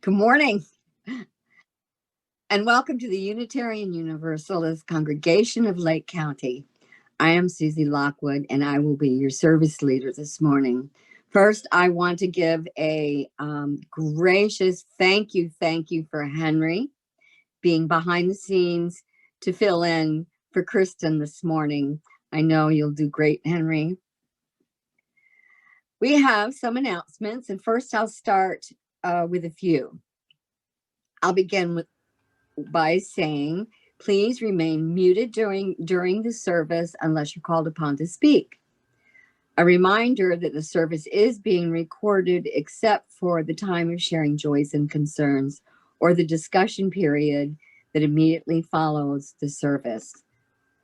Good morning, and welcome to the Unitarian Universalist Congregation of Lake County. I am Susie Lockwood, and I will be your service leader this morning. First, I want to give a gracious thank you for Henry being behind the scenes to fill in for Kristen this morning. I know you'll do great, Henry. We have some announcements, and first I'll start with a few. I'll begin by saying, please remain muted during the service unless you're called upon to speak. A reminder that the service is being recorded except for the time of sharing joys and concerns or the discussion period that immediately follows the service.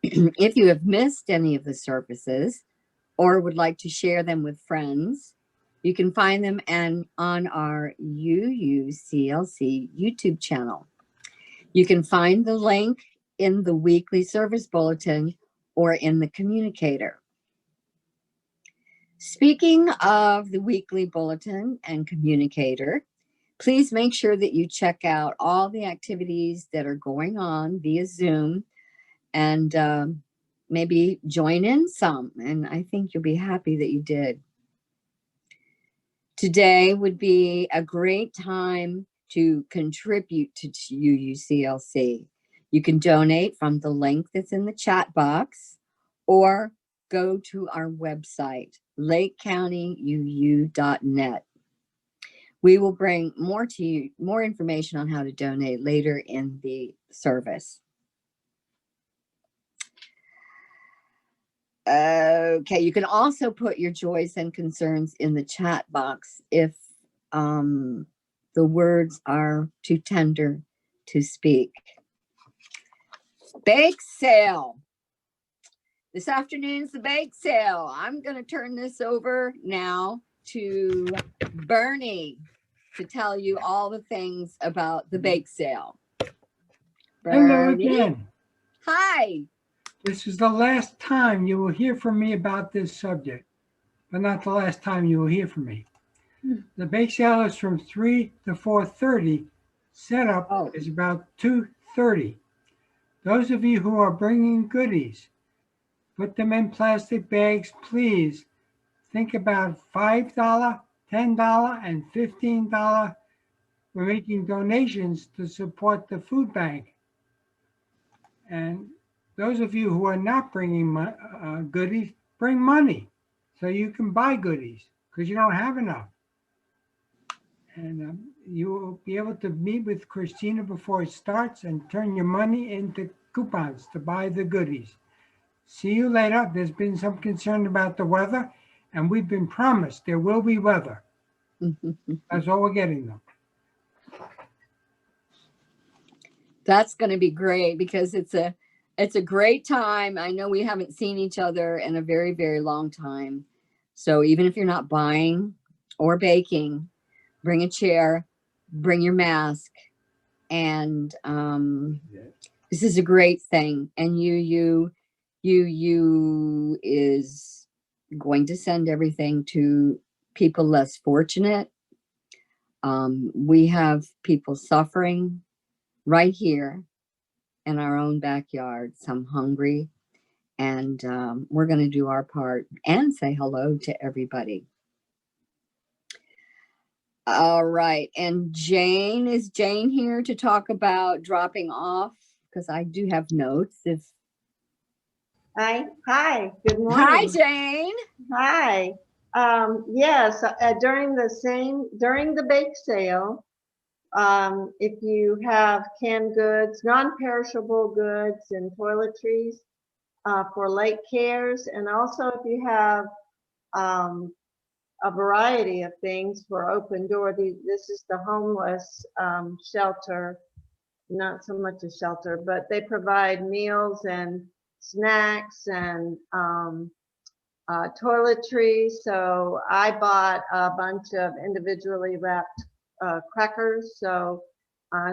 If you have missed any of the services or would like to share them with friends, you can find them on our UUCLC YouTube channel. You can find the link in the weekly service bulletin or in the communicator. Speaking of the weekly bulletin and communicator, please make sure that you check out all the activities that are going on via Zoom and maybe join in some. And I think you'll be happy that you did. Today would be a great time to contribute to UUCLC. You can donate from the link that's in the chat box or go to our website, lakecountyuu.net. We will bring more information on how to donate later in the service. Okay, you can also put your joys and concerns in the chat box if the words are too tender to speak. Bake sale. This afternoon's the bake sale. I'm going to turn this over now to Bernie to tell you all the things about the bake sale. Bernie? Hello again. Hi. This is the last time you will hear from me about this subject, but not the last time you will hear from me. The bake sale is from 3 to 4:30. Setup is about 2:30. Those of you who are bringing goodies, put them in plastic bags, please. Think about $5, $10, and $15. We're making donations to support the food bank. And those of you who are not bringing goodies, bring money so you can buy goodies because you don't have enough. And you will be able to meet with Christina before it starts and turn your money into coupons to buy the goodies. See you later. There's been some concern about the weather, and we've been promised there will be weather. That's all we're getting, though. That's going to be great because it's a great time. I know we haven't seen each other in a very, very long time. So even if you're not buying or baking, bring a chair, bring your mask, and this is a great thing. And UU is going to send everything to people less fortunate. We have people suffering right here in our own backyard, some hungry, and we're going to do our part and say hello to everybody. All right, and Jane, is Jane here to talk about dropping off? Because I do have notes. Hi, good morning. Hi, Jane. Hi. Yes, during the bake sale, if you have canned goods, non-perishable goods and toiletries for lake cares, and also if you have a variety of things for Open Door. This is the homeless shelter, not so much a shelter, but they provide meals and snacks and toiletries. So I bought a bunch of individually wrapped crackers, so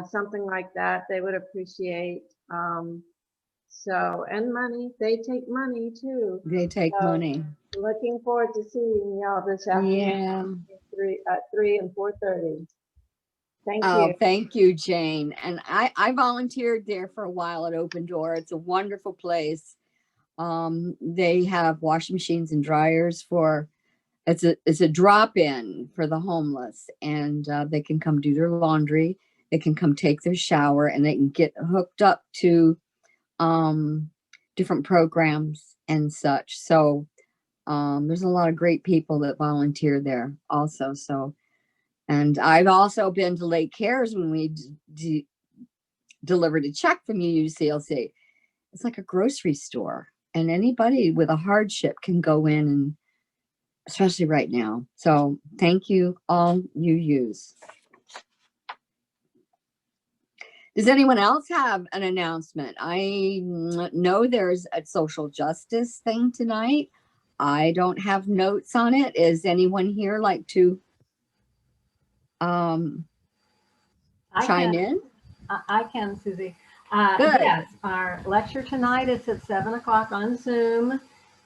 something like that they would appreciate. So, and money, they take money too. They take money. Looking forward to seeing y'all this afternoon. Yeah. At 3 and 4:30. Thank Oh, you. thank you, Jane. And I volunteered there for a while at Open Door. It's a wonderful place. They have washing machines and dryers for it's a drop-in for the homeless, and they can come do their laundry, they can come take their shower, and they can get hooked up to different programs and such. So there's a lot of great people that volunteer there also. So, and I've also been to Lake Cares when we delivered a check from UCLC. It's like a grocery store, and anybody with a hardship can go in, and especially right now. So thank you, all you use. Does anyone else have an announcement? I know there's a social justice thing tonight. I don't have notes on it. Is anyone here like to chime in? I can, Susie. Good. Yes, our lecture tonight is at 7 o'clock on Zoom,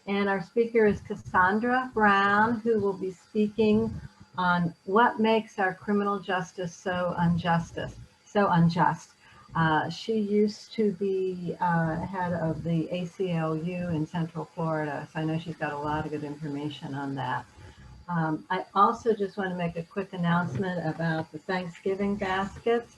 and our speaker is Cassandra Brown, who will be speaking on what makes our criminal justice so unjust. She used to be head of the ACLU in Central Florida, so I know she's got a lot of good information on that. I also just want to make a quick announcement about the Thanksgiving baskets.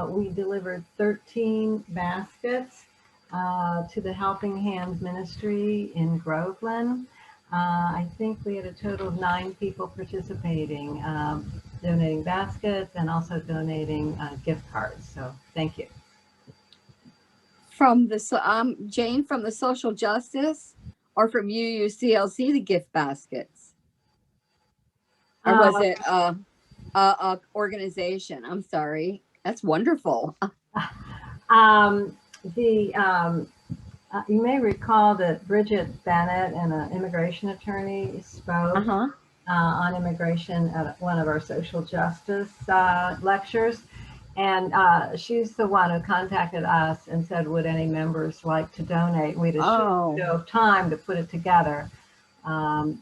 We delivered 13 baskets to the Helping Hands Ministry in Groveland. I think we had a total of 9 people participating, donating baskets and also donating gift cards. So thank you. From the Jane, from the social justice, or from UCLC, the gift baskets, or was it a organization? I'm sorry. That's wonderful. You may recall that Bridget Bennett, an immigration attorney, spoke on immigration at one of our social justice lectures. And she's the one who contacted us and said, would any members like to donate? We had a short window of time to put it together. But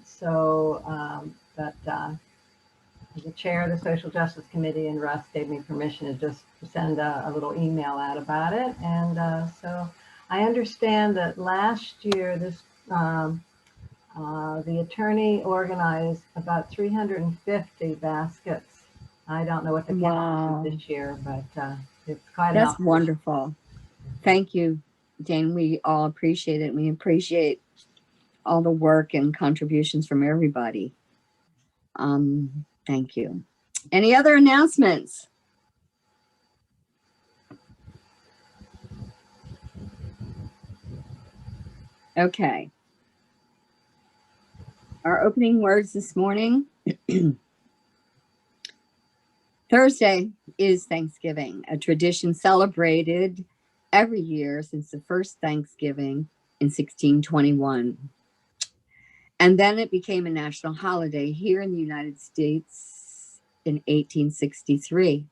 the chair of the Social Justice Committee and Russ gave me permission to just send a little email out about it. And so I understand that last year the attorney organized about 350 baskets. I don't know what the count is this year, but it's quite enough. That's wonderful. Thank you, Jane. We all appreciate it. We appreciate all the work and contributions from everybody. Thank you. Any other announcements? Okay. Our opening words this morning. Thursday is Thanksgiving, a tradition celebrated every year since the first Thanksgiving in 1621. And then it became a national holiday here in the United States in 1863.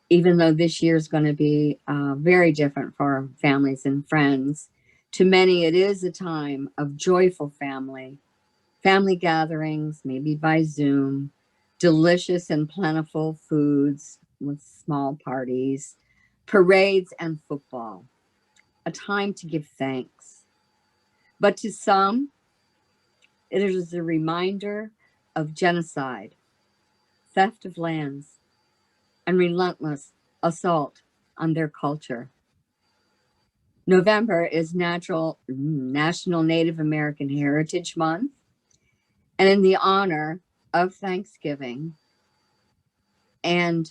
Even though this year is going to be very different for families and friends, to many it is a time of joyful family gatherings, maybe by Zoom, delicious and plentiful foods with small parties, parades, and football. A time to give thanks. But to some, it is a reminder of genocide, theft of lands, and relentless assault on their culture. November is National Native American Heritage Month, and in the honor of Thanksgiving and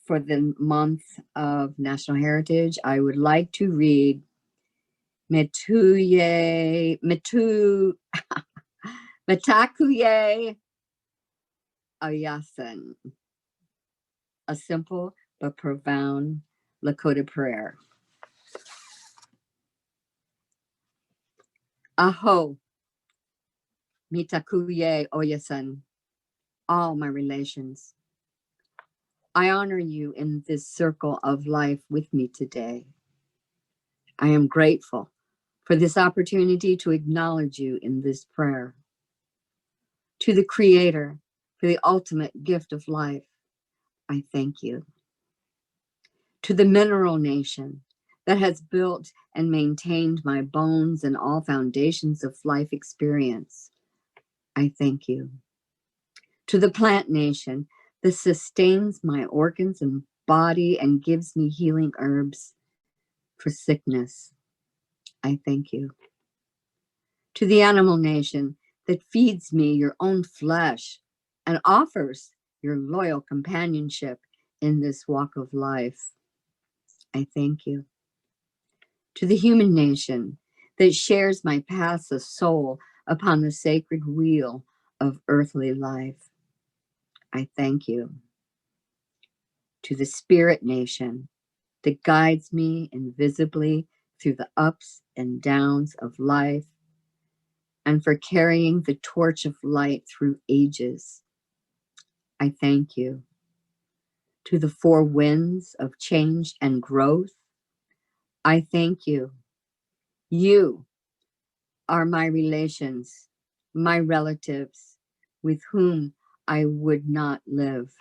for the month of National Heritage, I would like to read Metakuye Ayasan, a simple but profound Lakota prayer. Aho, Mitakuye Oyasan, all my relations. I honor you in this circle of life with me today. I am grateful for this opportunity to acknowledge you in this prayer. To the Creator, for the ultimate gift of life, I thank you. To the mineral nation that has built and maintained my bones and all foundations of life experience, I thank you. To the plant nation that sustains my organs and body and gives me healing herbs for sickness, I thank you. To the animal nation that feeds me your own flesh and offers your loyal companionship in this walk of life, I thank you. To the human nation that shares my paths of soul upon the sacred wheel of earthly life, I thank you. To the spirit nation that guides me invisibly through the ups and downs of life, and for carrying the torch of light through ages, I thank you. To the four winds of change and growth, I thank you. You are my relations, my relatives, with whom I would not live.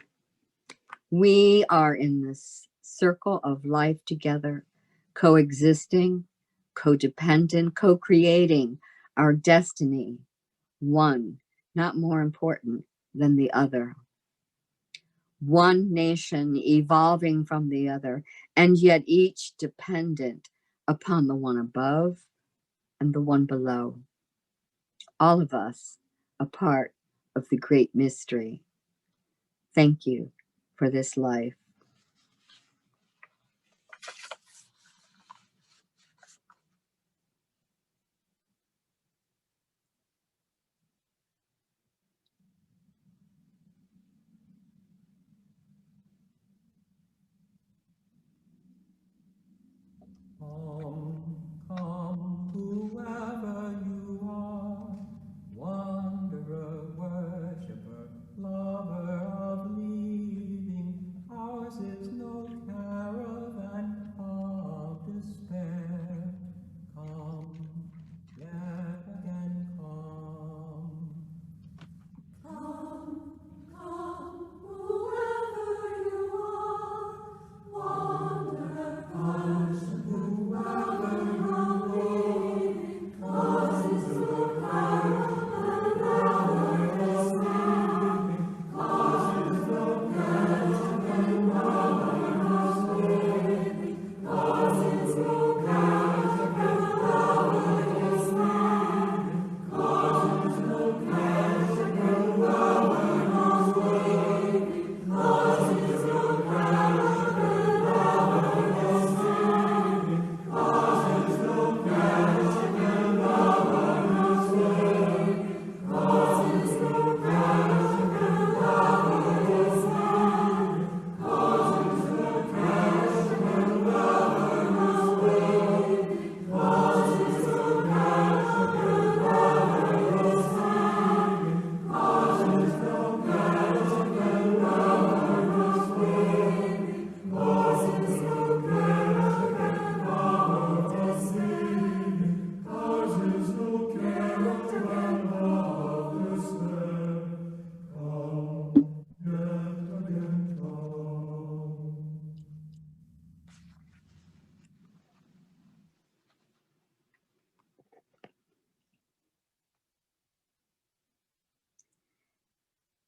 We are in this circle of life together, coexisting, codependent, co-creating our destiny, one not more important than the other. One nation evolving from the other, and yet each dependent upon the one above and the one below. All of us a part of the great mystery. Thank you for this life. Come, come, whoever you are, wanderer, worshipper, lover of living, ours is no caravan of despair. Come, yet again come. Come, come, whoever you are, wanderer, worshipper, whoever you're waiting, cause it's your caravan, power is standing, cause it's no caravan, power is waiting, cause it's no caravan, power is standing, cause it's no caravan, power is waiting, cause it's no caravan, power is standing, cause it's no caravan, power is waiting, cause it's no caravan, power is standing, cause it's no caravan, power is waiting, cause it's no caravan, power is standing, cause it's no caravan, power is waiting, cause it's no caravan, power is standing, cause it's no caravan of despair. Come, yet again come.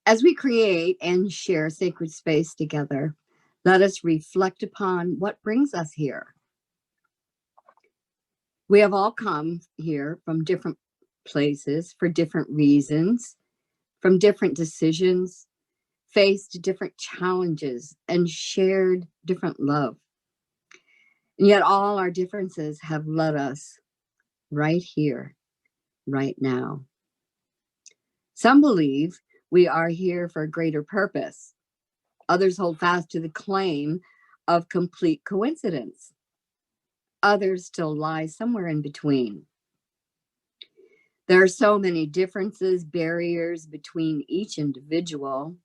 As we create and share sacred space together, let us reflect upon what brings us here. We have all come here from different places for different reasons, from different decisions, faced different challenges, and shared different love. And yet all our differences have led us right here, right now. Some believe we are here for a greater purpose. Others hold fast to the claim of complete coincidence. Others still lie somewhere in between. There are so many differences, barriers between each individual.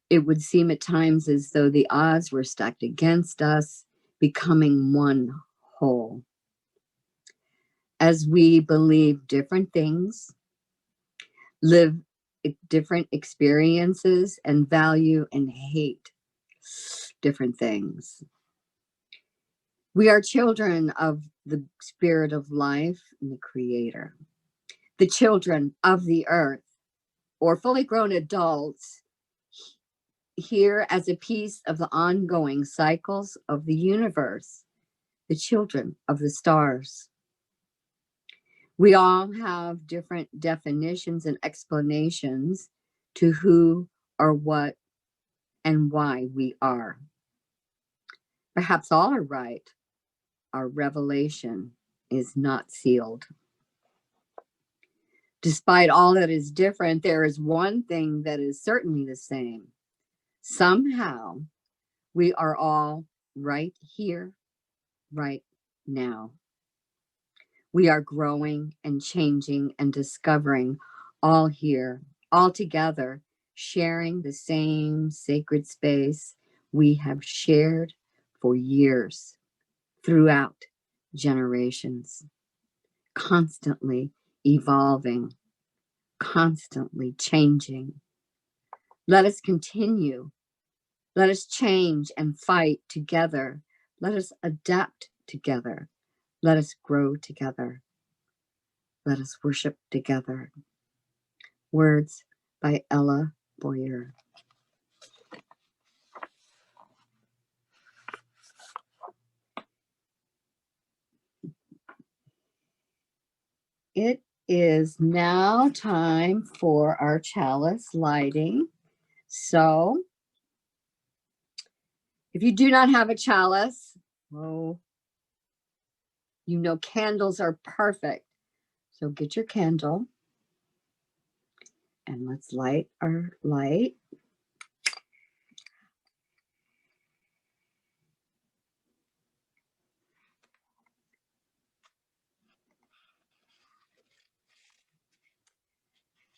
It would seem at times as though the odds were stacked against us, becoming one whole. As we believe different things, live different experiences and value and hate different things. We are children of the spirit of life and the creator, the children of the earth, or fully grown adults here as a piece of the ongoing cycles of the universe, the children of the stars. We all have different definitions and explanations to who or what and why we are. Perhaps all are right. Our revelation is not sealed. Despite all that is different, there is one thing that is certainly the same. Somehow, we are all right here, right now. We are growing and changing and discovering all here, all together, sharing the same sacred space we have shared for years, throughout generations, constantly evolving, constantly changing. Let us continue. Let us change and fight together. Let us adapt together. Let us grow together. Let us worship together. Words by Ella Boyer. It is now time for our chalice lighting. So, if you do not have a chalice, oh, you know candles are perfect. So get your candle and let's light our light.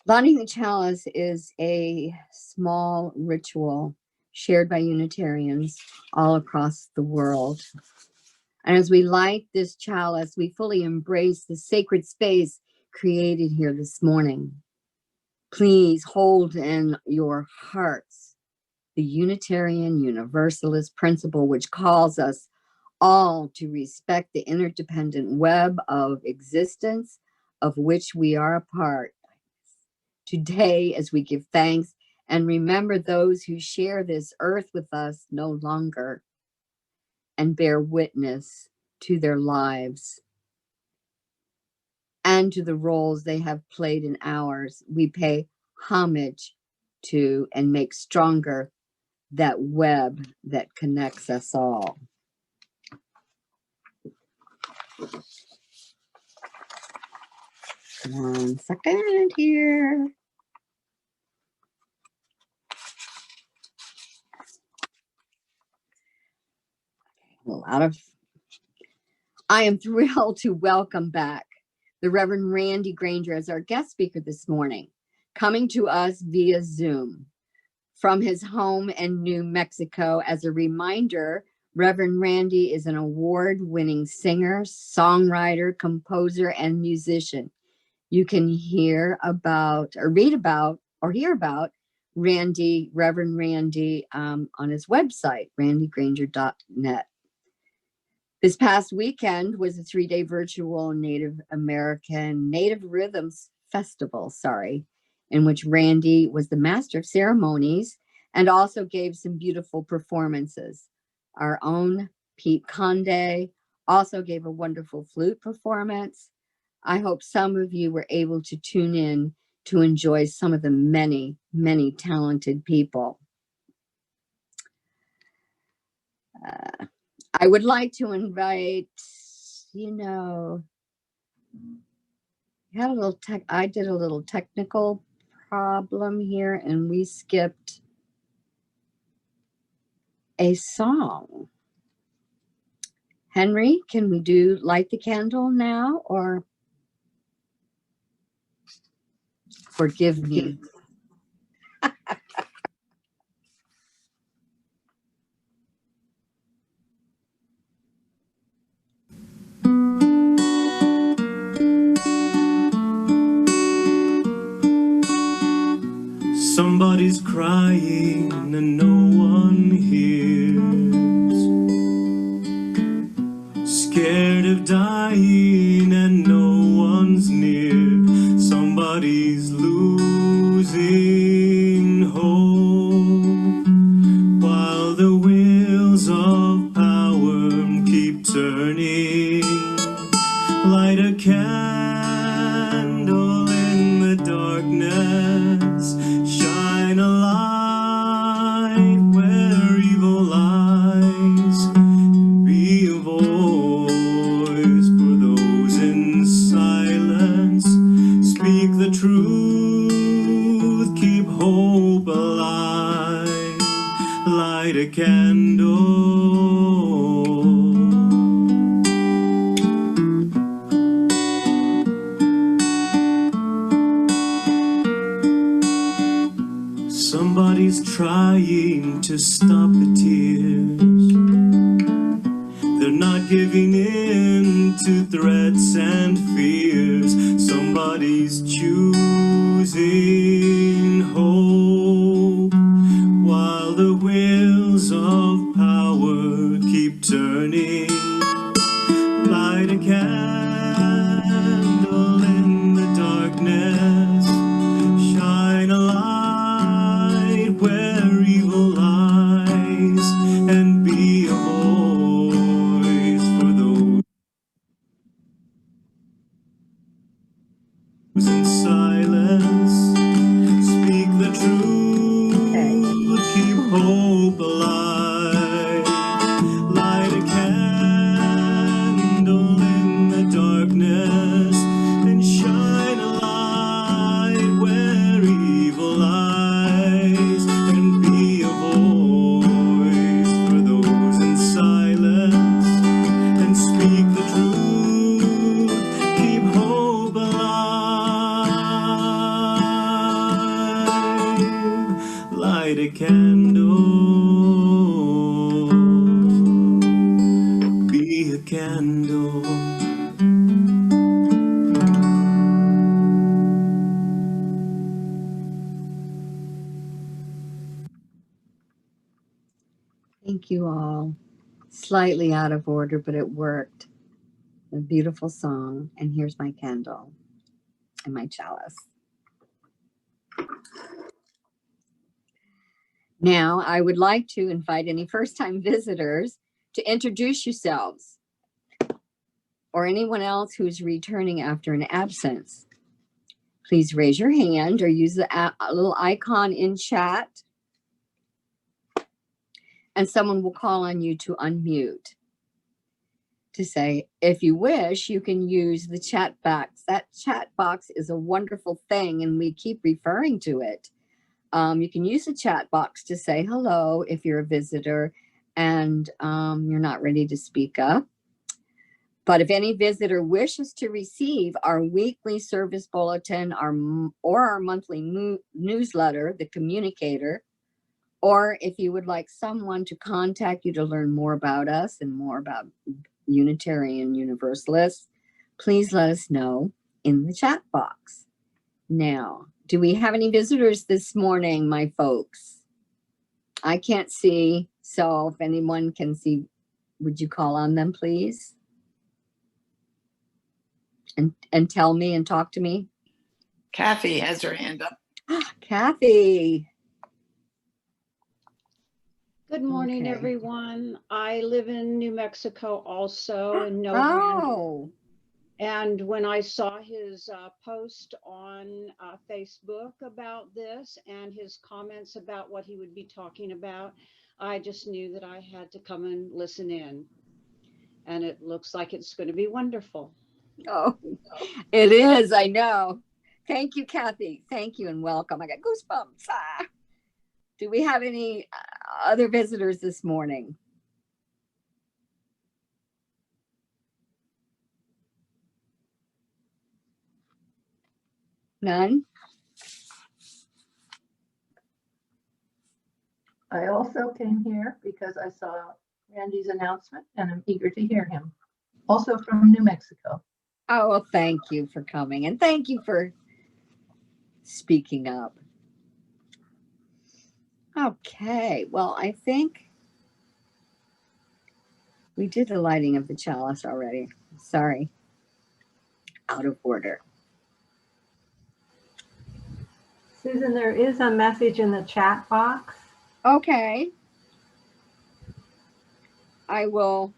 Lighting the chalice is a small ritual shared by Unitarians all across the world. And as we light this chalice, we fully embrace the sacred space created here this morning. Please hold in your hearts the Unitarian Universalist principle, which calls us all to respect the interdependent web of existence of which we are a part. Today, as we give thanks and remember those who share this earth with us no longer and bear witness to their lives and to the roles they have played in ours, we pay homage to and make stronger that web that connects us all. One second here. I am thrilled to welcome back the Reverend Randy Granger as our guest speaker this morning, coming to us via Zoom from his home in New Mexico. As a reminder, Reverend Randy is an award-winning singer, songwriter, composer, and musician. You can hear about or read about or hear about Reverend Randy on his website, randygranger.net. This past weekend was a 3-day virtual Native Rhythms Festival, in which Randy was the master of ceremonies and also gave some beautiful performances. Our own Pete Conde also gave a wonderful flute performance. I hope some of you were able to tune in to enjoy some of the many, many talented people. I would like to invite, I did a little technical problem here and we skipped a song. Henry, can we do Light the Candle now, or forgive me? light a candle. Somebody's trying to stop the tears. They're not giving in to threats and fears. Somebody's choosing hope while the wheels of power keep turning. Light a candle in the darkness. Shine a light where evil lies, and be a voice for those in silence. Speak the truth, keep hope alive. Light a candle in the darkness, and shine a light where evil lies, and be a voice for those in silence. And speak the truth, keep hope alive. Light a candle, be a candle. Thank you all. Slightly out of order, but it worked. A beautiful song. And here's my candle and my chalice. Now, I would like to invite any first-time visitors to introduce yourselves, or anyone else who's returning after an absence. Please raise your hand or use the little icon in chat, and someone will call on you to unmute. To say, if you wish, you can use the chat box. That chat box is a wonderful thing, and we keep referring to it. You can use the chat box to say hello if you're a visitor and you're not ready to speak up. But if any visitor wishes to receive our weekly service bulletin or our monthly newsletter, The Communicator, or if you would like someone to contact you to learn more about us and more about Unitarian Universalists, please let us know in the chat box. Now, do we have any visitors this morning, my folks? I can't see, so if anyone can see, would you call on them, please? And tell me and talk to me. Kathy has her hand up. Kathy. Good morning, Okay. everyone. I live in New Mexico also and know Oh, And when I saw his post on Facebook about this and his comments about what he would be talking about, I just knew that I had to come and listen in. And it looks like it's going to be wonderful. oh, it is. I know. Thank you, Kathy. Thank you and welcome. I got goosebumps. Ah. Do we have any other visitors this morning? None? I also came here because I saw Randy's announcement and I'm eager to hear him. Also from New Mexico. Oh, well, thank you for coming and thank you for speaking up. Okay, well, I think we did the lighting of the chalice already. Sorry, out of order. Susan, there is a message in the chat box. Okay. I will,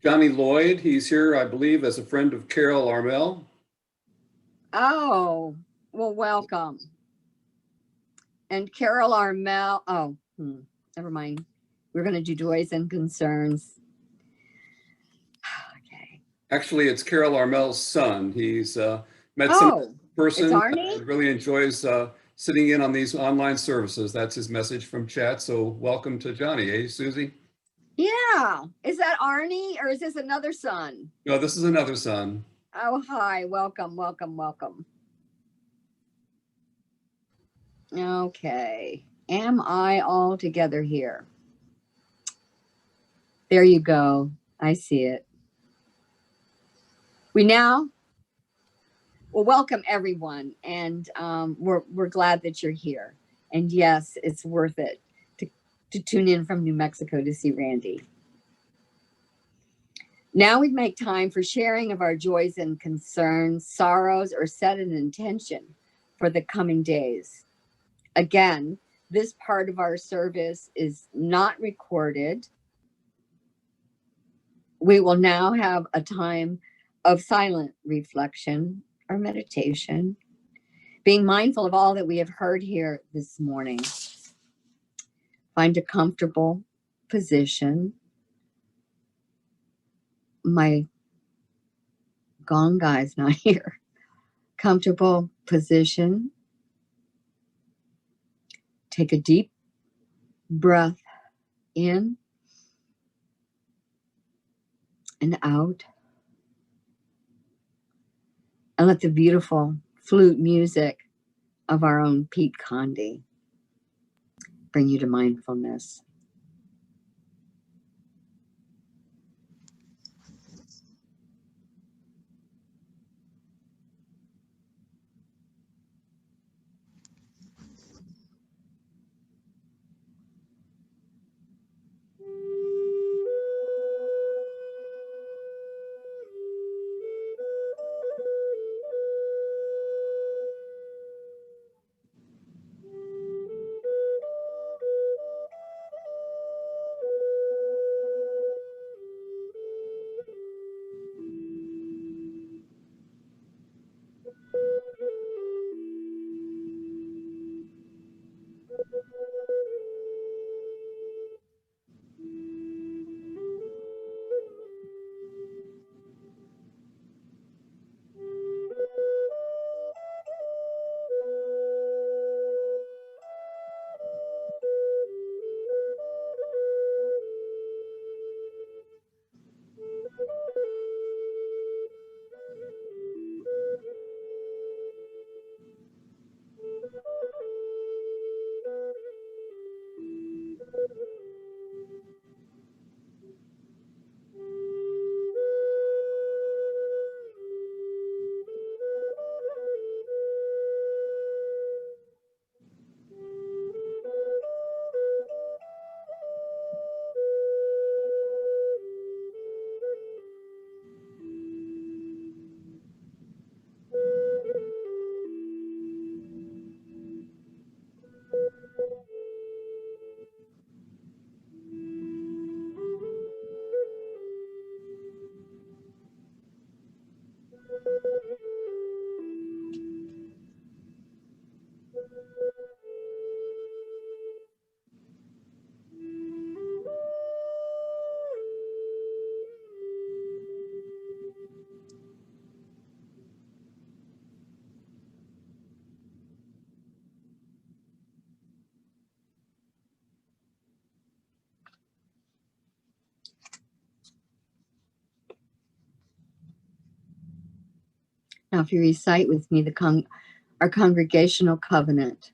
Johnny Lloyd, he's here, I believe, as a friend of Carol Armel. oh, well, welcome. And Carol Armel, never mind. We're going to do joys and concerns. Okay. Actually, it's Carol Armel's son. He's met some person it's Arnie? and really enjoys sitting in on these online services. That's his message from chat. So welcome to Johnny, eh, Susie? Yeah. Is that Arnie or is this another son? No, this is another son. Oh, hi. Welcome, welcome, welcome. Okay. Am I all together here? There you go. I see it. Well, welcome everyone. And we're glad that you're here. And yes, it's worth it to tune in from New Mexico to see Randy. Now we make time for sharing of our joys and concerns, sorrows, or set an intention for the coming days. Again, this part of our service is not recorded. We will now have a time of silent reflection or meditation, being mindful of all that we have heard here this morning. Find a comfortable position. My gong guy's not here. Comfortable position. Take a deep breath in and out. And let the beautiful flute music of our own Pete Conde bring you to mindfulness. Now, if you recite with me our congregational covenant,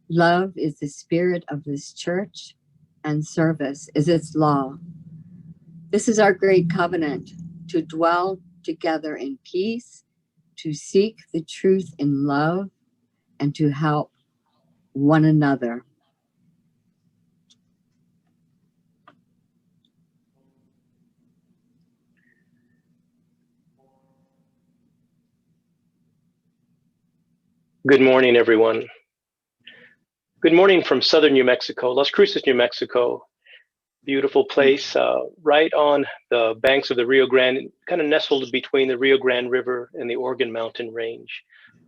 love is the spirit of this church and service is its law. This is our great covenant, to dwell together in peace, to seek the truth in love, and to help one another. Good morning, everyone. Good morning from southern New Mexico, Las Cruces, New Mexico. Beautiful place, right on the banks of the Rio Grande, kind of nestled between the Rio Grande River and the Organ Mountain Range.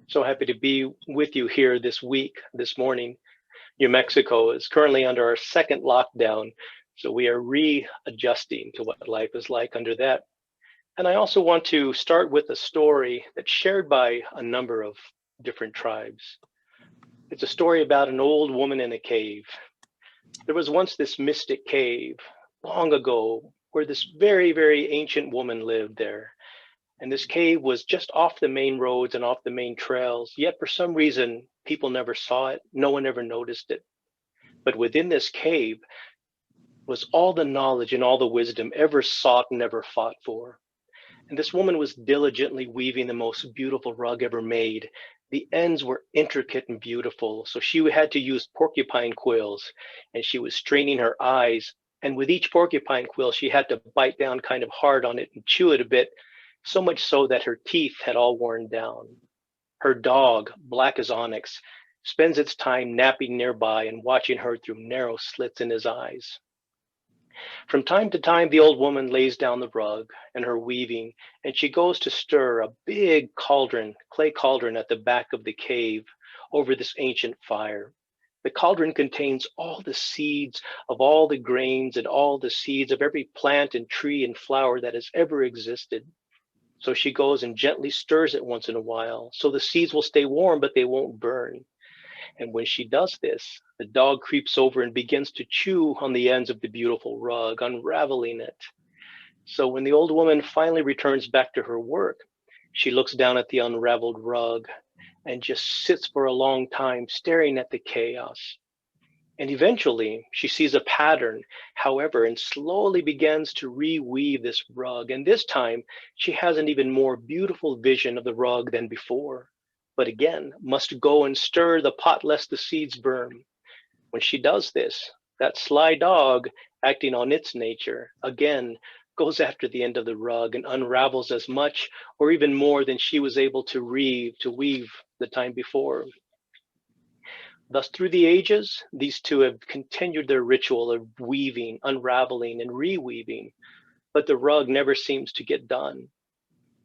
So happy to be with you here this morning. New Mexico is currently under our second lockdown, so we are readjusting to what life is like under that. And I also want to start with a story that's shared by a number of different tribes. It's a story about an old woman in a cave. There was once this mystic cave long ago where this very, very ancient woman lived there. And this cave was just off the main roads and off the main trails. Yet for some reason, people never saw it. No one ever noticed it. But within this cave was all the knowledge and all the wisdom ever sought and ever fought for. And this woman was diligently weaving the most beautiful rug ever made. The ends were intricate and beautiful, so she had to use porcupine quills, and she was straining her eyes. And with each porcupine quill, she had to bite down kind of hard on it and chew it a bit, so much so that her teeth had all worn down. Her dog, black as onyx, spends its time napping nearby and watching her through narrow slits in his eyes. From time to time, the old woman lays down the rug and her weaving, and she goes to stir a big cauldron, clay cauldron at the back of the cave over this ancient fire. The cauldron contains all the seeds of all the grains and all the seeds of every plant and tree and flower that has ever existed. So she goes and gently stirs it once in a while, so the seeds will stay warm, but they won't burn. And when she does this, the dog creeps over and begins to chew on the ends of the beautiful rug, unraveling it. So when the old woman finally returns back to her work, she looks down at the unraveled rug and just sits for a long time staring at the chaos. And eventually she sees a pattern, however, and slowly begins to reweave this rug. And this time she has an even more beautiful vision of the rug than before. But again, must go and stir the pot lest the seeds burn. When she does this, that sly dog, acting on its nature, again goes after the end of the rug and unravels as much or even more than she was able to weave the time before. Thus, through the ages, these two have continued their ritual of weaving, unraveling, and reweaving, but the rug never seems to get done.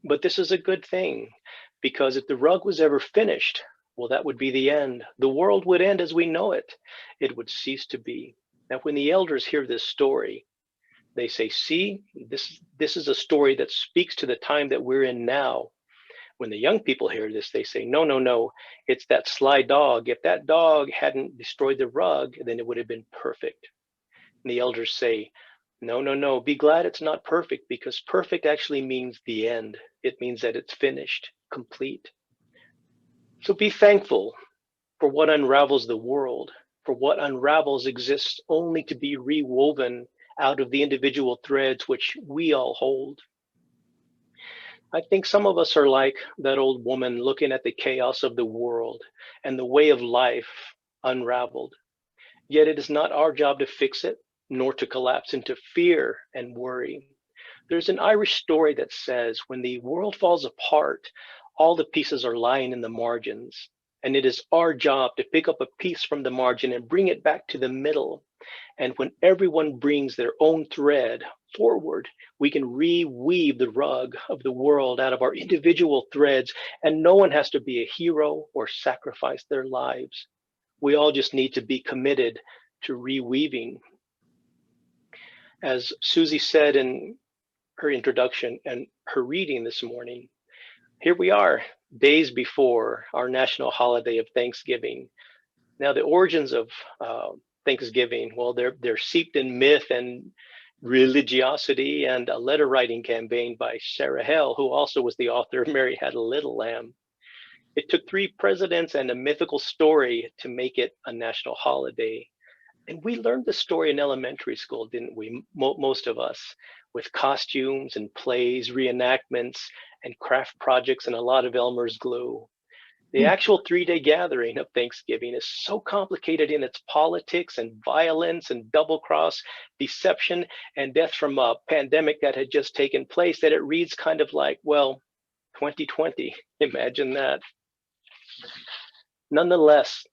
But this is a good thing, because if the rug was ever finished, well, that would be the end. The world would end as we know it. It would cease to be. Now, when the elders hear this story, they say, see, this is a story that speaks to the time that we're in now. When the young people hear this, they say, no, no, no, it's that sly dog. If that dog hadn't destroyed the rug, then it would have been perfect. And the elders say, no, no, no, be glad it's not perfect, because perfect actually means the end. It means that it's finished, complete. So be thankful for what unravels the world, for what unravels exists only to be rewoven out of the individual threads which we all hold. I think some of us are like that old woman looking at the chaos of the world and the way of life unraveled. Yet it is not our job to fix it, nor to collapse into fear and worry. There's an Irish story that says, when the world falls apart, all the pieces are lying in the margins. And it is our job to pick up a piece from the margin and bring it back to the middle. And when everyone brings their own thread forward, we can reweave the rug of the world out of our individual threads, and no one has to be a hero or sacrifice their lives. We all just need to be committed to reweaving. As Susie said in her introduction and her reading this morning, here we are, days before our national holiday of Thanksgiving. Now, the origins of Thanksgiving, well, they're seeped in myth and religiosity and a letter writing campaign by Sarah Hale, who also was the author of Mary Had a Little Lamb. It took 3 presidents and a mythical story to make it a national holiday. And we learned the story in elementary school, didn't we? Most of us, with costumes and plays, reenactments, and craft projects, and a lot of Elmer's glue. The actual 3-day gathering of Thanksgiving is so complicated in its politics and violence and double cross, deception, and death from a pandemic that had just taken place that it reads kind of like, well, 2020. Imagine that. Nonetheless,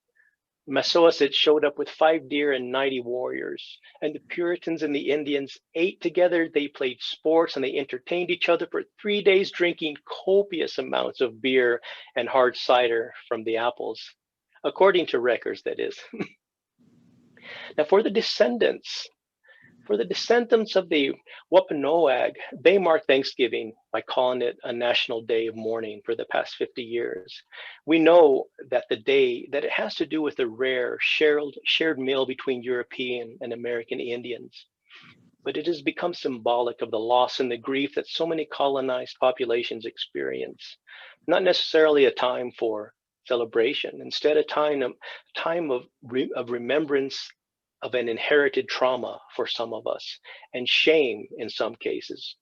Massasoit showed up with 5 deer and 90 warriors, and the Puritans and the Indians ate together, they played sports, and they entertained each other for 3 days, drinking copious amounts of beer and hard cider from the apples, according to records, that is. Now, for the descendants, For the descendants of the Wampanoag, they mark Thanksgiving by calling it a national day of mourning for the past 50 years. We know that that it has to do with the rare shared meal between European and American Indians. But it has become symbolic of the loss and the grief that so many colonized populations experience. Not necessarily a time for celebration, instead a time of remembrance of an inherited trauma for some of us, and shame in some cases.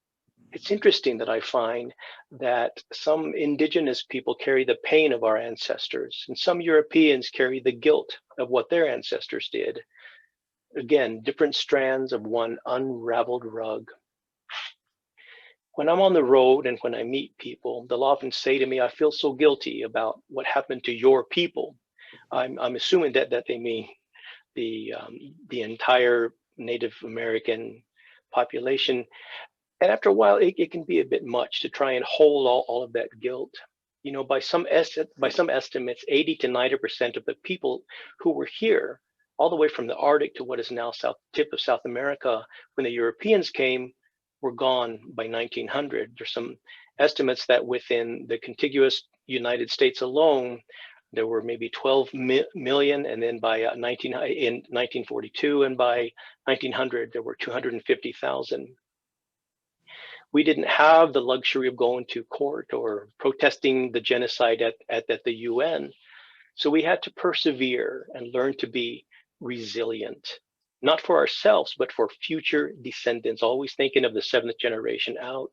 It's interesting that I find that some indigenous people carry the pain of our ancestors, and some Europeans carry the guilt of what their ancestors did. Again, different strands of one unraveled rug. When I'm on the road and when I meet people, they'll often say to me, I feel so guilty about what happened to your people. I'm assuming that they mean the entire Native American population. And after a while, it can be a bit much to try and hold all of that guilt. You know, by some estimates, 80 to 90% of the people who were here, all the way from the Arctic to what is now tip of South America, when the Europeans came, were gone by 1900. There's some estimates that within the contiguous United States alone, there were maybe 12 million, and then by in 1942 and by 1900, there were 250,000. We didn't have the luxury of going to court or protesting the genocide at the UN. So we had to persevere and learn to be resilient, not for ourselves, but for future descendants, always thinking of the seventh generation out.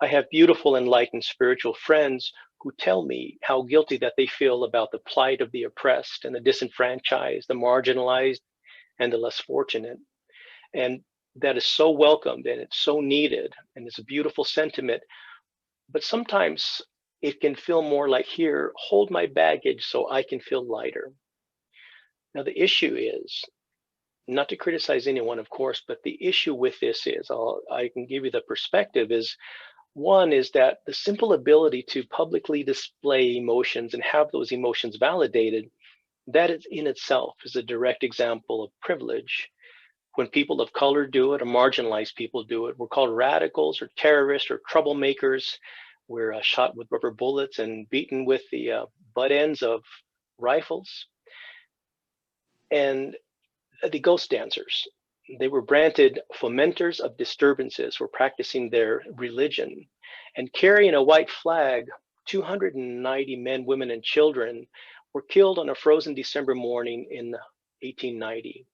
I have beautiful, enlightened spiritual friends who tell me how guilty that they feel about the plight of the oppressed and the disenfranchised, the marginalized, and the less fortunate. And that is so welcomed and it's so needed, and it's a beautiful sentiment. But sometimes it can feel more like, here, hold my baggage so I can feel lighter. Now, the issue is, not to criticize anyone, of course, but the issue with this is, I can give you the perspective, is one is that the simple ability to publicly display emotions and have those emotions validated, that is in itself is a direct example of privilege. When people of color do it, or marginalized people do it, we're called radicals or terrorists or troublemakers. We're shot with rubber bullets and beaten with the butt ends of rifles. And the ghost dancers, they were branded fomenters of disturbances for practicing their religion. And carrying a white flag, 290 men, women, and children were killed on a frozen December morning in 1890.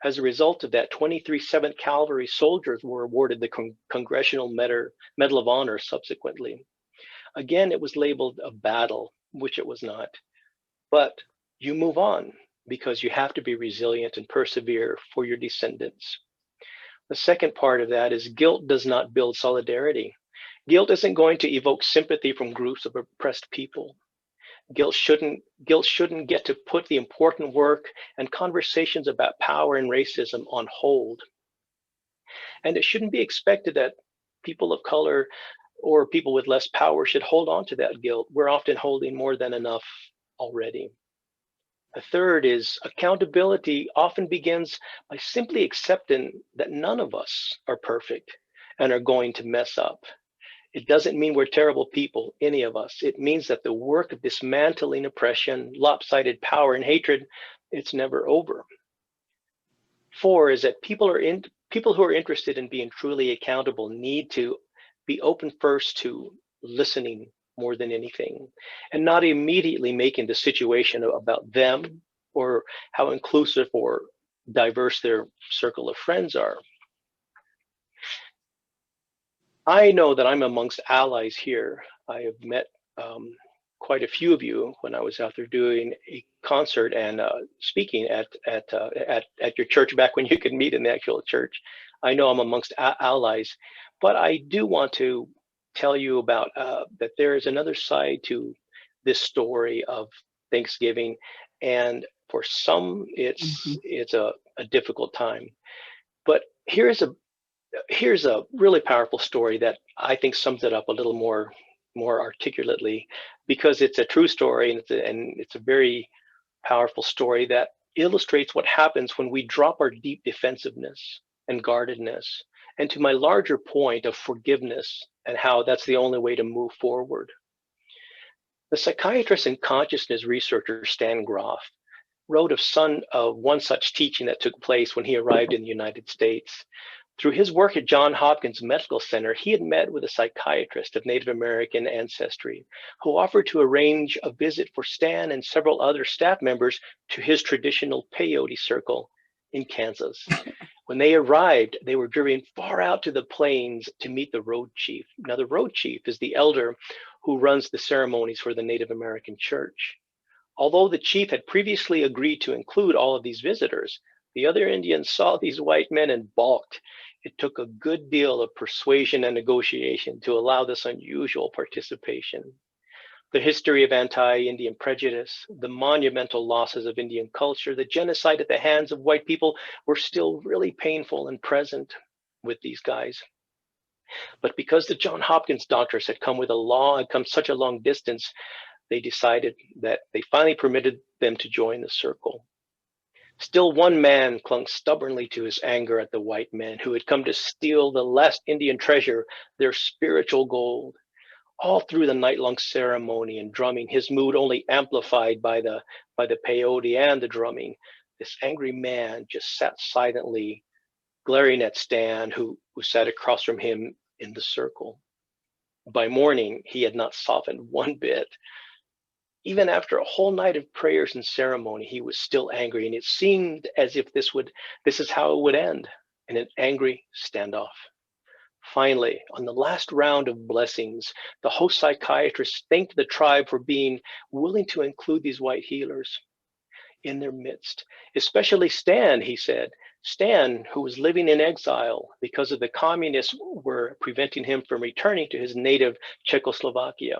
As a result of that, 23 7th Cavalry soldiers were awarded the Congressional Medal of Honor subsequently. Again, it was labeled a battle, which it was not. But you move on, because you have to be resilient and persevere for your descendants. The second part of that is guilt does not build solidarity. Guilt isn't going to evoke sympathy from groups of oppressed people. Guilt shouldn't get to put the important work and conversations about power and racism on hold. And it shouldn't be expected that people of color or people with less power should hold on to that guilt. We're often holding more than enough already. A third is accountability often begins by simply accepting that none of us are perfect and are going to mess up. It doesn't mean we're terrible people, any of us. It means that the work of dismantling oppression, lopsided power, and hatred, it's never over. 4 is that people who are interested in being truly accountable need to be open first to listening more than anything, and not immediately making the situation about them or how inclusive or diverse their circle of friends are. I know that I'm amongst allies here. I have met quite a few of you when I was out there doing a concert and speaking at your church back when you could meet in the actual church. I know I'm amongst allies, but I do want to tell you about that there is another side to this story of Thanksgiving, and for some it's a difficult time. But here's a really powerful story that I think sums it up a little more articulately, because it's a true story, and it's a very powerful story that illustrates what happens when we drop our deep defensiveness and guardedness, and to my larger point of forgiveness and how that's the only way to move forward. The psychiatrist and consciousness researcher Stan Groff wrote of one such teaching that took place when he arrived in the United States. Through his work at Johns Hopkins Medical Center, he had met with a psychiatrist of Native American ancestry who offered to arrange a visit for Stan and several other staff members to his traditional peyote circle in Kansas. When they arrived, they were driven far out to the plains to meet the road chief. Now, the road chief is the elder who runs the ceremonies for the Native American church. Although the chief had previously agreed to include all of these visitors, the other Indians saw these white men and balked. It took a good deal of persuasion and negotiation to allow this unusual participation. The history of anti-Indian prejudice, the monumental losses of Indian culture, the genocide at the hands of white people were still really painful and present with these guys. But because the Johns Hopkins doctors had come such a long distance, they decided that they finally permitted them to join the circle. Still, one man clung stubbornly to his anger at the white men who had come to steal the last Indian treasure, their spiritual gold. All through the night-long ceremony and drumming, his mood only amplified by the peyote and the drumming. This angry man just sat silently, glaring at Stan, who sat across from him in the circle. By morning, he had not softened one bit. Even after a whole night of prayers and ceremony, he was still angry, and it seemed as if this is how it would end, in an angry standoff. Finally, on the last round of blessings, the host psychiatrist thanked the tribe for being willing to include these white healers in their midst, especially Stan, he said. Stan, who was living in exile because of the communists were preventing him from returning to his native Czechoslovakia.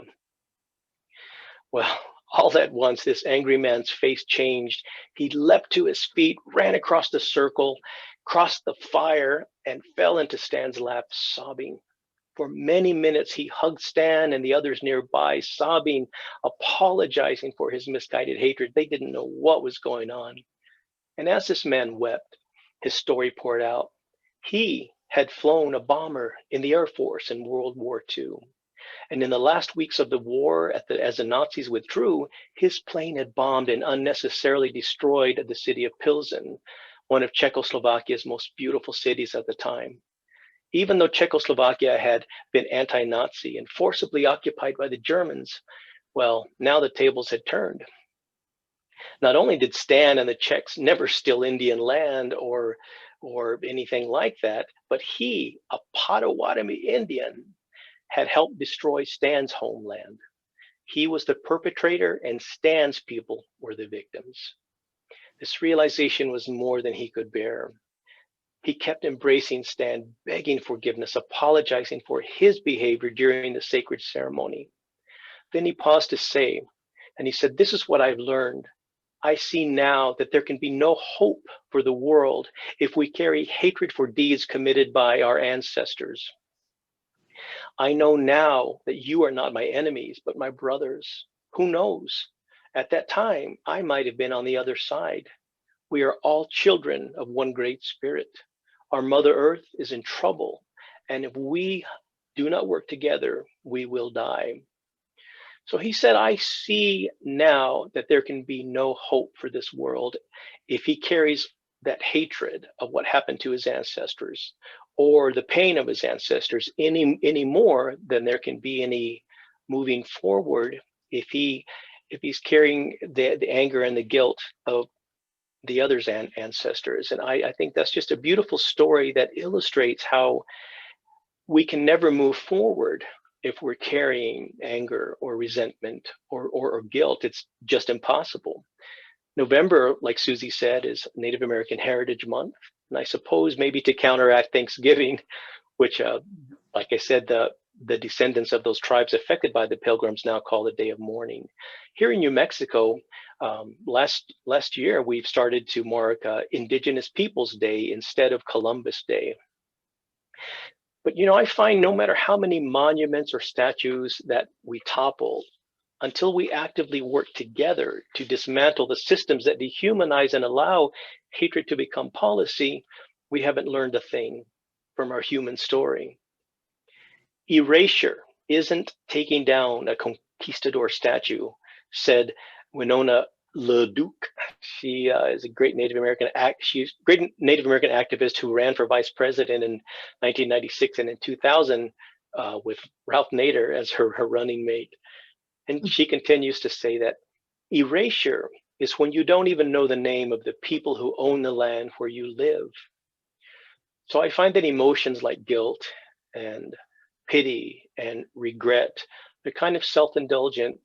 Well, all at once, this angry man's face changed. He leapt to his feet, ran across the circle, crossed the fire, and fell into Stan's lap, sobbing. For many minutes, he hugged Stan and the others nearby, sobbing, apologizing for his misguided hatred. They didn't know what was going on. And as this man wept, his story poured out. He had flown a bomber in the Air Force in World War II. And in the last weeks of the war, as the Nazis withdrew, his plane had bombed and unnecessarily destroyed the city of Pilsen, one of Czechoslovakia's most beautiful cities at the time. Even though Czechoslovakia had been anti-Nazi and forcibly occupied by the Germans, well, now the tables had turned. Not only did Stan and the Czechs never steal Indian land or anything like that, but he, a Potawatomi Indian, had helped destroy Stan's homeland. He was the perpetrator and Stan's people were the victims. This realization was more than he could bear. He kept embracing Stan, begging forgiveness, apologizing for his behavior during the sacred ceremony. Then he paused to say, and he said, "This is what I've learned. I see now that there can be no hope for the world if we carry hatred for deeds committed by our ancestors. I know now that you are not my enemies, but my brothers. Who knows? At that time, I might have been on the other side. We are all children of one great spirit. Our Mother Earth is in trouble, and if we do not work together, we will die." So he said, I see now that there can be no hope for this world if he carries that hatred of what happened to his ancestors or the pain of his ancestors any more than there can be any moving forward if he's carrying the anger and the guilt of the other's ancestors. And I think that's just a beautiful story that illustrates how we can never move forward if we're carrying anger or resentment or guilt. It's just impossible. November, like Susie said, is Native American Heritage Month. And I suppose maybe to counteract Thanksgiving, which, like I said, the descendants of those tribes affected by the Pilgrims now call the Day of Mourning. Here in New Mexico, last year, we've started to mark Indigenous Peoples Day instead of Columbus Day. But, I find no matter how many monuments or statues that we topple, until we actively work together to dismantle the systems that dehumanize and allow hatred to become policy, we haven't learned a thing from our human story. Erasure isn't taking down a conquistador statue, said Winona LeDuc. She is a great Native American she's a great Native American activist who ran for vice president in 1996 and in 2000 with Ralph Nader as her running mate. And she continues to say that erasure is when you don't even know the name of the people who own the land where you live. So I find that emotions like guilt and pity and regret, they're kind of self-indulgent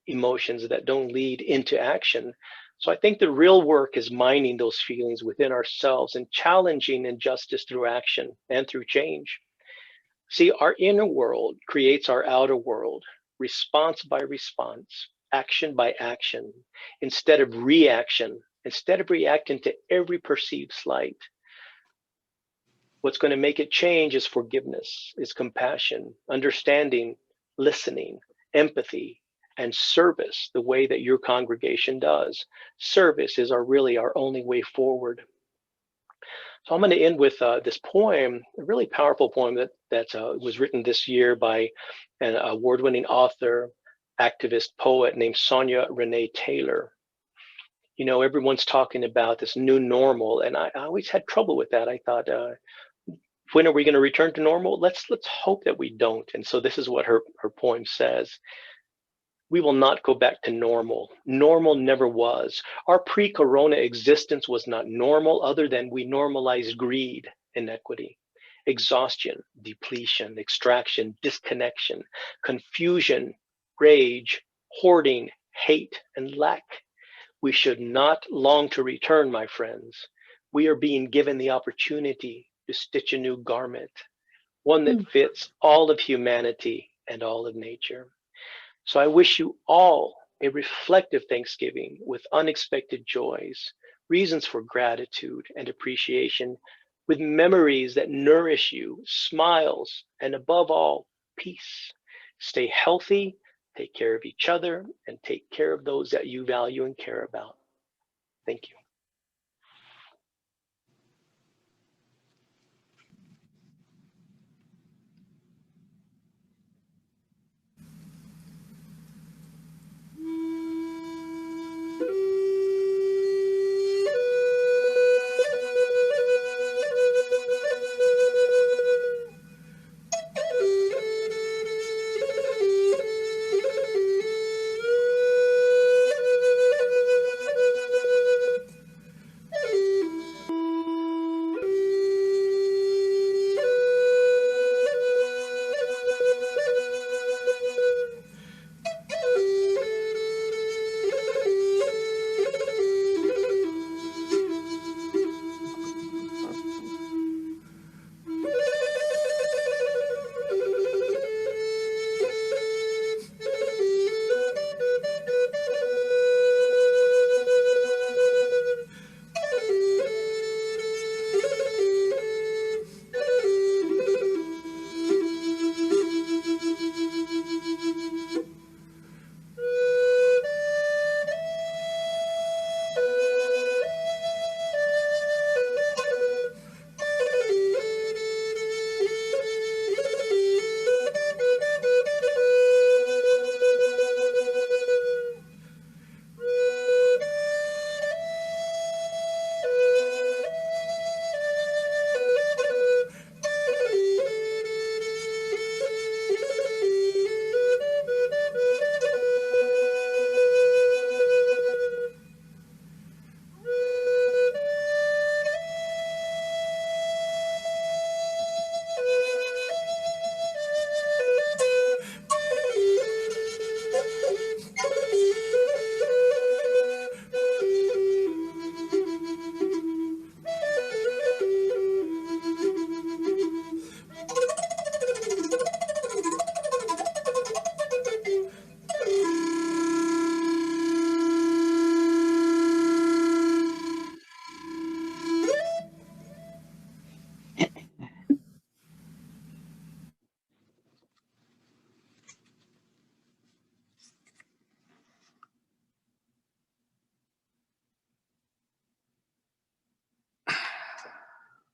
emotions that don't lead into action. So I think the real work is mining those feelings within ourselves and challenging injustice through action and through change. See, our inner world creates our outer world, response by response, action by action, instead of reaction, instead of reacting to every perceived slight. What's going to make it change is forgiveness, is compassion, understanding, listening, empathy, and service, the way that your congregation does. Service is really our only way forward. So I'm going to end with this poem, a really powerful poem that was written this year by an award-winning author, activist, poet named Sonia Renee Taylor. You know, everyone's talking about this new normal, and I always had trouble with that. I thought, when are we going to return to normal? Let's hope that we don't. And so this is what her poem says. We will not go back to normal. Normal never was. Our pre-corona existence was not normal other than we normalized greed, inequity, exhaustion, depletion, extraction, disconnection, confusion, rage, hoarding, hate, and lack. We should not long to return, my friends. We are being given the opportunity to stitch a new garment, one that fits all of humanity and all of nature. So I wish you all a reflective Thanksgiving with unexpected joys, reasons for gratitude and appreciation, with memories that nourish you, smiles, and above all, peace. Stay healthy, take care of each other, and take care of those that you value and care about. Thank you.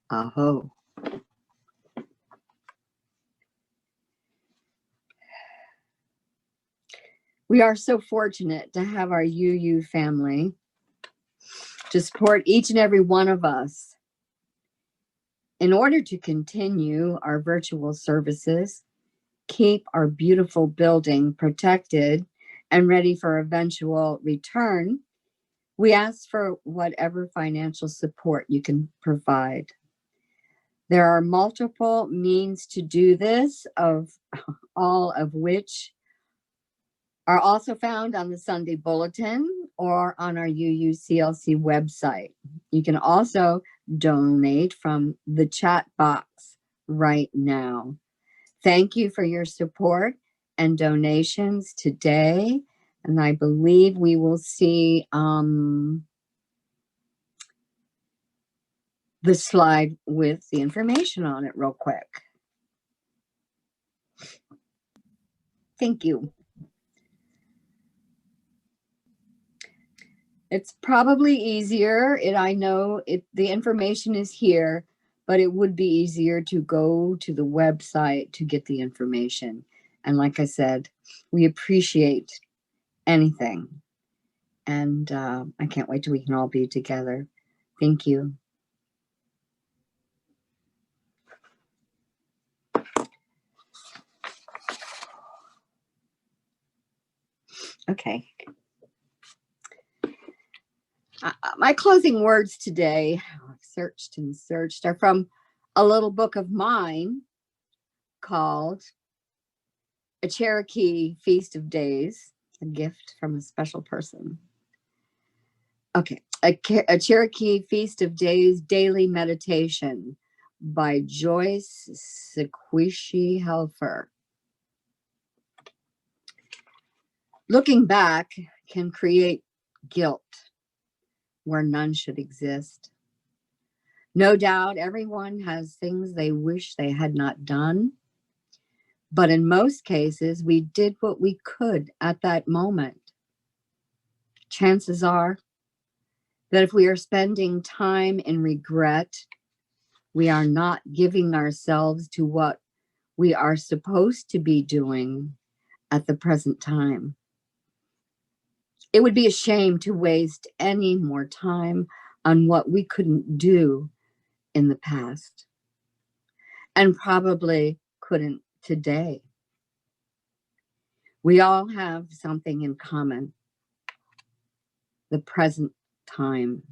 Aho. We are so fortunate to have our UU family to support each and every one of us. In order to continue our virtual services, keep our beautiful building protected and ready for eventual return, we ask for whatever financial support you can provide. There are multiple means to do this, all of which are also found on the Sunday Bulletin or on our UUCLC website. You can also donate from the chat box right now. Thank you for your support and donations today. And I believe we will see the slide with the information on it real quick. Thank you. It's probably easier, I know the information is here, but it would be easier to go to the website to get the information. And like I said, we appreciate anything. And I can't wait till we can all be together. Thank you. Okay. My closing words today, I've searched and searched, are from a little book of mine called A Cherokee Feast of Days, a gift from a special person. Okay, a Cherokee Feast of Days Daily Meditation by Joyce Sequishi Helfer. Looking back can create guilt where none should exist. No doubt everyone has things they wish they had not done, but in most cases, we did what we could at that moment. Chances are that if we are spending time in regret, we are not giving ourselves to what we are supposed to be doing at the present time. It would be a shame to waste any more time on what we couldn't do in the past and probably couldn't today. We all have something in common: the present time.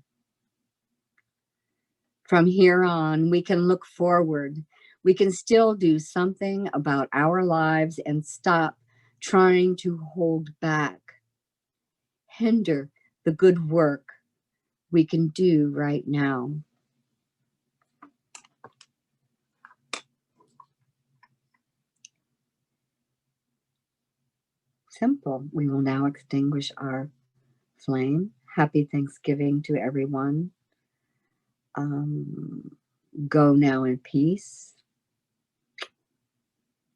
From here on, we can look forward. We can still do something about our lives and stop trying to hold back, hinder the good work we can do right now. Simple. We will now extinguish our flame. Happy Thanksgiving to everyone. Go now in peace.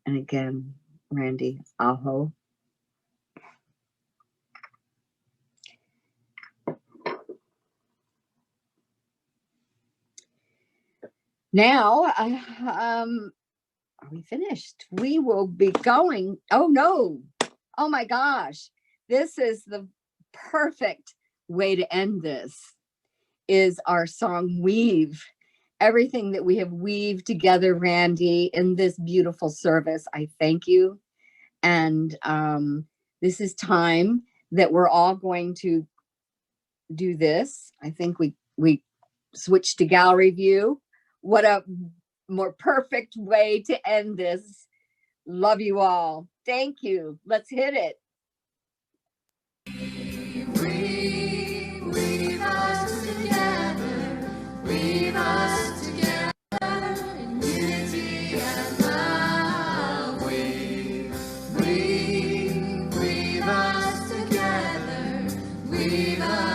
And again, Randy, aho. Now, are we finished? We will be going. Oh no. Oh my gosh. This is the perfect way to end this, is our song Weave. Everything that we have weaved together, Randy, in this beautiful service, I thank you. And this is time that we're all going to do this. I think we switch to gallery view. What a more perfect way to end this. Love you all. Thank you. Let's hit it. Weave us together, weave us together in unity and love. Weave us together, weave us